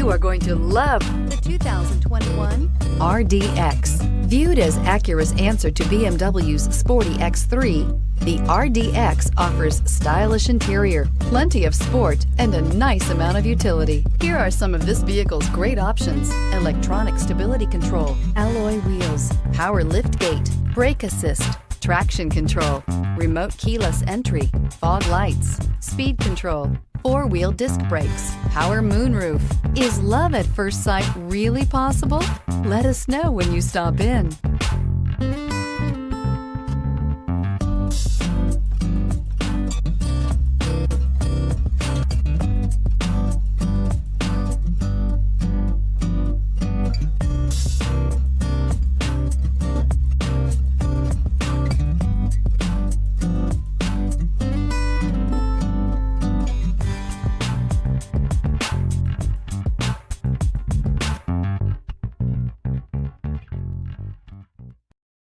You are going to love the 2021 RDX. Viewed as Acura's answer to BMW's sporty X3, the RDX offers stylish interior, plenty of sport, and a nice amount of utility. Here are some of this vehicle's great options: electronic stability control, alloy wheels, power liftgate, brake assist, traction control, remote keyless entry, fog lights, speed control, four-wheel disc brakes, power moonroof. Is love at first sight really possible? Let us know when you stop in.